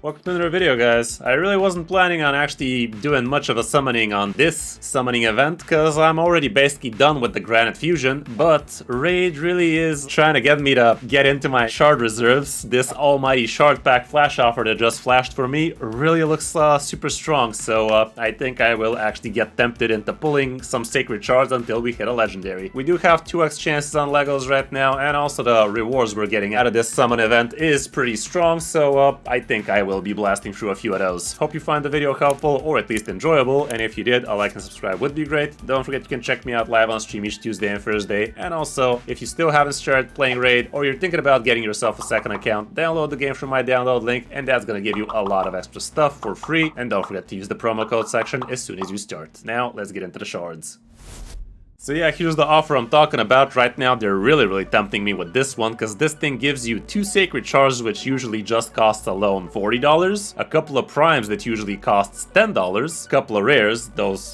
Welcome to another video, guys. I really wasn't planning on actually doing much of a summoning on this summoning event, because I'm already basically done with the Granite Fusion, but Raid really is trying to get me to get into my shard reserves. This almighty shard pack flash offer that just flashed for me really looks super strong, so I think I will actually get tempted into pulling some sacred shards until we hit a legendary. We do have 2x chances on Legos right now, and also the rewards we're getting out of this summon event is pretty strong, so I think I will be blasting through a few of those. Hope you find the video helpful, or at least enjoyable, and if you did, a like and subscribe would be great. Don't forget you can check me out live on stream each Tuesday and Thursday, and also, if you still haven't started playing Raid, or you're thinking about getting yourself a second account, download the game from my download link, and that's gonna give you a lot of extra stuff for free, and don't forget to use the promo code section as soon as you start. Now, let's get into the shards. So yeah, here's the offer I'm talking about. Right now, they're really tempting me with this one, because this thing gives you 2 Sacred Shards, which usually just costs alone $40, a couple of Primes that usually costs $10, a couple of Rares,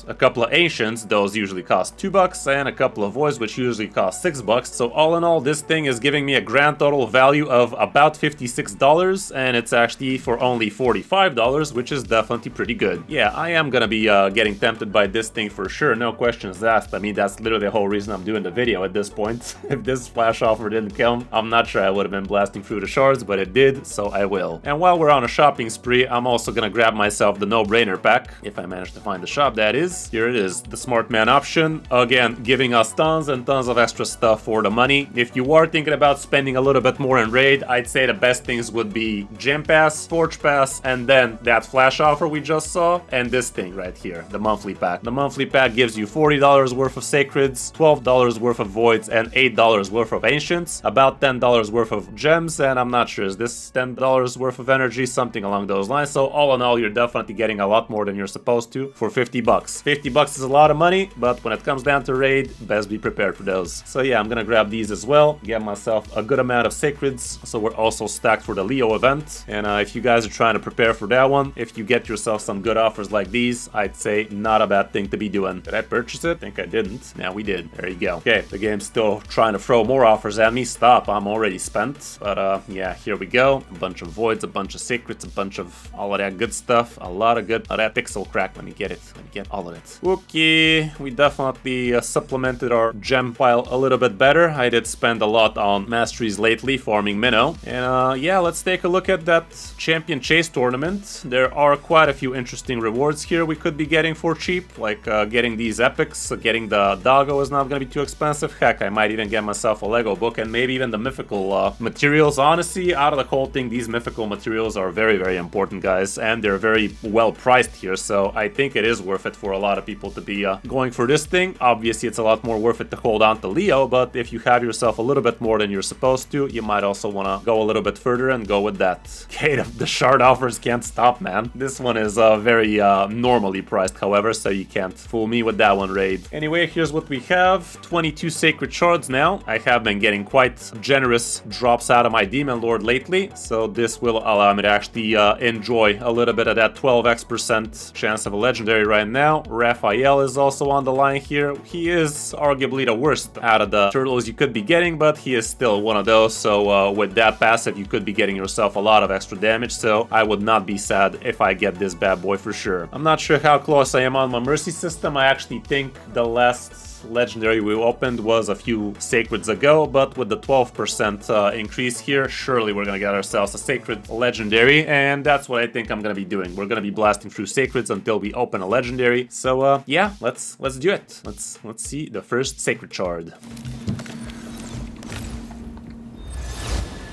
a couple of Ancients, those usually cost $2, and a couple of Voids, which usually cost $6. So all in all, this thing is giving me a grand total value of about $56, and it's actually for only $45, which is definitely pretty good. Yeah, I am gonna be getting tempted by this thing for sure, no questions asked. I mean, that's literally the whole reason I'm doing the video at this point. If this flash offer didn't come, I'm not sure I would have been blasting through the shards, but it did, so I will. And while we're on a shopping spree, I'm also gonna grab myself the no-brainer pack, if I manage to find the shop, that is. Here it is, the Smart Man option. Again, giving us tons and tons of extra stuff for the money. If you are thinking about spending a little bit more in Raid, I'd say the best things would be Gem Pass, Forge Pass, and then that flash offer we just saw, and this thing right here, the monthly pack. The monthly pack gives you $40 worth of Sacreds, $12 worth of Voids, and $8 worth of Ancients, about $10 worth of Gems, and I'm not sure, is this $10 worth of Energy, something along those lines. So all in all, you're definitely getting a lot more than you're supposed to for $50. $50 is a lot of money, but when it comes down to Raid, best be prepared for those. So yeah, I'm gonna grab these as well, get myself a good amount of Sacreds, so we're also stacked for the Leo event. And if you guys are trying to prepare for that one, if you get yourself some good offers like these, I'd say not a bad thing to be doing. Did I purchase it? I think I didn't. Yeah, we did. There you go. Okay, the game's still trying to throw more offers at me. Stop, I'm already spent. But yeah, here we go. A bunch of Voids, a bunch of Secrets, a bunch of all of that good stuff. A lot of good. Oh, that pixel crack. Let me get it. Let me get all of it. Okay, we definitely supplemented our gem pile a little bit better. I did spend a lot on masteries lately, farming Minnow. And yeah, let's take a look at that Champion Chase tournament. There are quite a few interesting rewards here we could be getting for cheap, like getting these epics, getting the Doggo is not going to be too expensive. Heck, I might even get myself a Lego book, and maybe even the mythical materials. Honestly, out of the whole thing, these mythical materials are very important, guys, and they're very well priced here, so I think it is worth it for a lot of people to be going for this thing. Obviously, it's a lot more worth it to hold on to Leo, but if you have yourself a little bit more than you're supposed to, you might also want to go a little bit further and go with that. Okay, the shard offers can't stop, man. This one is very normally priced, however, so you can't fool me with that one, Raid. Anyway, here's what we have. 22 Sacred Shards now. I have been getting quite generous drops out of my Demon Lord lately, so this will allow me to actually enjoy a little bit of that 12% chance of a legendary right now. Raphael is also on the line here. He is arguably the worst out of the turtles you could be getting, but he is still one of those, so with that passive you could be getting yourself a lot of extra damage, so I would not be sad if I get this bad boy for sure. I'm not sure how close I am on my Mercy system. I actually think the last legendary we opened was a few Sacreds ago, but with the 12% increase here, surely we're gonna get ourselves a Sacred legendary, and that's what I think I'm gonna be doing. We're gonna be blasting through Sacreds until we open a legendary. So yeah, let's do it. Let's see the first Sacred Shard.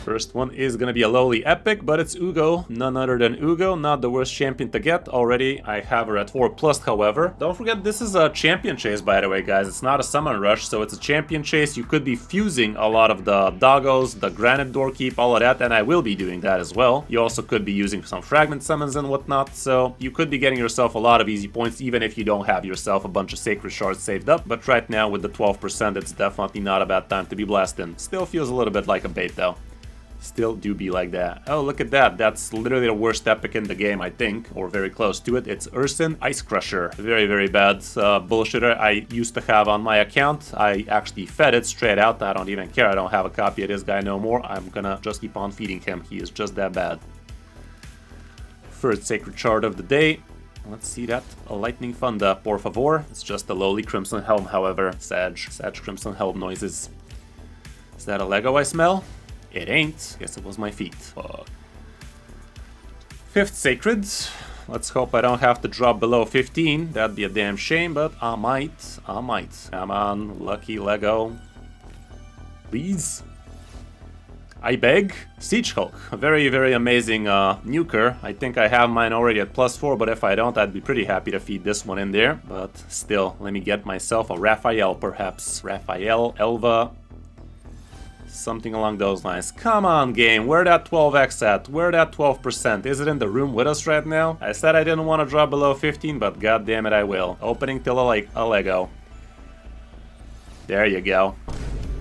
First one is gonna be a lowly epic, but it's Ugo, none other than Ugo, not the worst champion to get. Already I have her at 4+, however. Don't forget, this is a champion chase, by the way, guys. It's not a summon rush, so it's a champion chase. You could be fusing a lot of the Doggos, the Granite Doorkeep, all of that, and I will be doing that as well. You also could be using some fragment summons and whatnot, so you could be getting yourself a lot of easy points, even if you don't have yourself a bunch of Sacred Shards saved up. But right now, with the 12%, it's definitely not a bad time to be blasting. Still feels a little bit like a bait, though. Still do be like that. Oh, look at that. That's literally the worst epic in the game, I think, or very close to it. It's Urson Ice Crusher. Very bad bullshitter I used to have on my account. I actually fed it straight out. I don't even care. I don't have a copy of this guy no more. I'm gonna just keep on feeding him. He is just that bad. first Sacred Shard of the day. Let's see that. A lightning thunder, por favor. It's just a lowly Crimson Helm, however. Sag Crimson Helm noises. Is that a Lego I smell? It ain't. Guess it was my feet. Fuck. Fifth Sacred. Let's hope I don't have to drop below 15. That'd be a damn shame, but I might. Come on, lucky Lego. Please. I beg. Siege Hulk, a very, very amazing nuker. I think I have mine already at +4, but if I don't, I'd be pretty happy to feed this one in there. But still, let me get myself a Raphael, perhaps. Raphael, Elva, something along those lines. Come on, game, where that 12x at? Where that 12%? Is it in the room with us right now? I said I didn't want to drop below 15, but god damn it, I will. Opening till a Lego. There you go.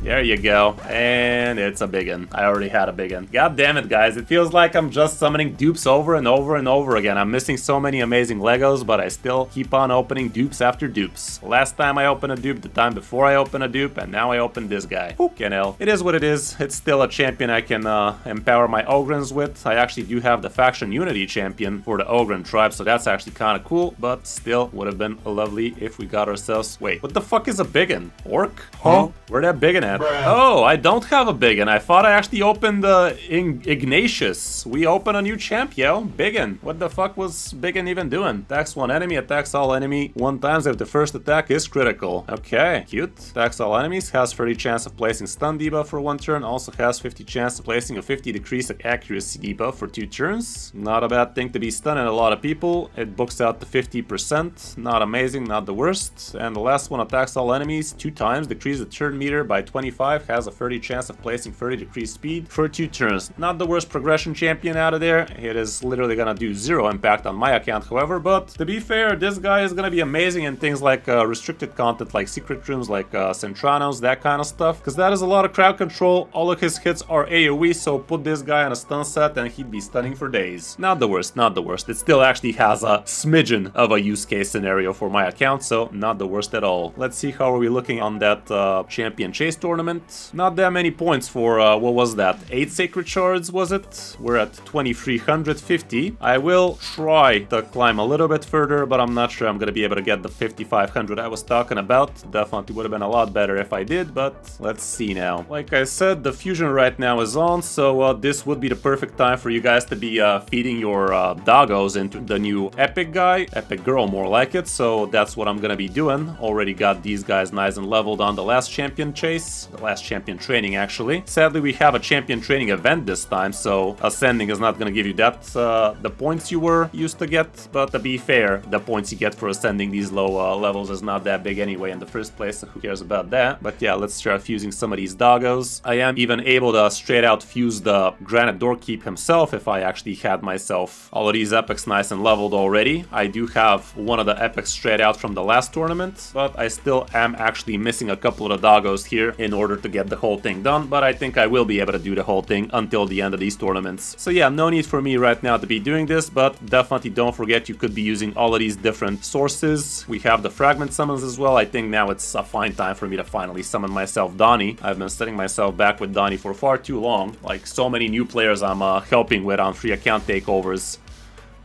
There you go, and it's a biggin. I already had a biggin. God damn it, guys. It feels like I'm just summoning dupes over and over and over again. I'm missing so many amazing Legos, but I still keep on opening dupes after dupes. Last time I opened a dupe, the time before I opened a dupe, and now I opened this guy. Fucking hell. It is what it is. It's still a champion I can empower my Ogrins with. I actually do have the faction unity champion for the Ogrin tribe, so that's actually kind of cool, but still would have been lovely if we got ourselves... Wait, what the fuck is a biggin? Orc? Huh? Where that biggin at? Oh, I don't have a biggin. I thought I actually opened Ignatius. We open a new champ, yo. Biggin. What the fuck was Biggin even doing? Attacks one enemy, attacks all enemy 1 times if the first attack is critical. Okay, cute. Attacks all enemies, has 30 chance of placing stun debuff for 1 turn, also has 50 chance of placing a 50 decrease accuracy debuff for 2 turns. Not a bad thing to be stunning a lot of people. It books out to 50%. Not amazing, not the worst. And the last one attacks all enemies 2 times, decrease the turn meter by 25, has a 30 chance of placing 30 decrease speed for 2 turns. Not the worst progression champion out of there. It is literally gonna do 0 impact on my account, however, but to be fair, this guy is gonna be amazing in things like restricted content, like secret rooms, like Centranos, that kind of stuff, because that is a lot of crowd control. All of his hits are AoE, so put this guy on a stun set and he'd be stunning for days. Not the worst, not the worst. It still actually has a smidgen of a use case scenario for my account, so not the worst at all. Let's see how are we looking on that champion chase tournament. Not that many points for, what was that, 8 Sacred Shards, was it? We're at 2350. I will try to climb a little bit further, but I'm not sure I'm gonna be able to get the 5500 I was talking about. Definitely would have been a lot better if I did, but let's see now. Like I said, the fusion right now is on, so this would be the perfect time for you guys to be feeding your doggos into the new epic guy, epic girl more like it, so that's what I'm gonna be doing. Already got these guys nice and leveled on the last champion chase, the last champion training actually. Sadly, we have a champion training event this time, so ascending is not gonna give you that the points you were used to get, but to be fair, the points you get for ascending these low levels is not that big anyway in the first place, so who cares about that? But yeah, let's start fusing some of these doggos. I am even able to straight out fuse the Granite Doorkeep himself if I actually had myself all of these epics nice and leveled already. I do have one of the epics straight out from the last tournament, but I still am actually missing a couple of the doggos here in order to get the whole thing done, but I think I will be able to do the whole thing until the end of these tournaments. So yeah, no need for me right now to be doing this, but definitely don't forget you could be using all of these different sources. We have the fragment summons as well. I think now it's a fine time for me to finally summon myself Donnie. I've been setting myself back with Donnie for far too long. Like so many new players I'm helping with on free account takeovers.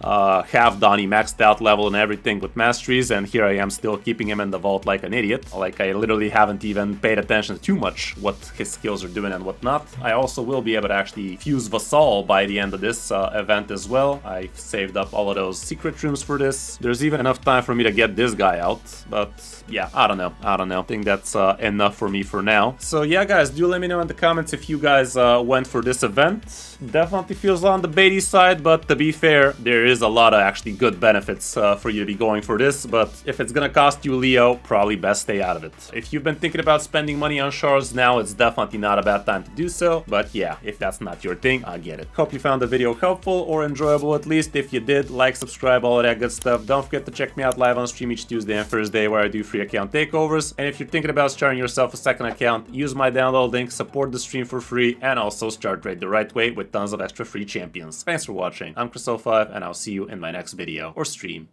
Have Donnie maxed out level and everything with masteries, and here I am still keeping him in the vault like an idiot. Like I literally haven't even paid attention too much what his skills are doing and whatnot. I also will be able to actually fuse Vassal by the end of this event as well. I saved up all of those secret rooms for this. There's even enough time for me to get this guy out, but yeah, I don't know. I think that's enough for me for now. So yeah, guys, do let me know in the comments if you guys went for this event. Definitely feels on the baity side, but to be fair, there is a lot of actually good benefits for you to be going for this, but if it's gonna cost you Leo, probably best stay out of it. If you've been thinking about spending money on shards now, it's definitely not a bad time to do so, but yeah, if that's not your thing, I get it. Hope you found the video helpful or enjoyable at least. If you did, like, subscribe, all of that good stuff. Don't forget to check me out live on stream each Tuesday and Thursday where I do free account takeovers, and if you're thinking about starting yourself a second account, use my download link, support the stream for free, and also start Raid the right way with tons of extra free champions. Thanks for watching. I'm Chris05, and I'll see you in my next video or stream.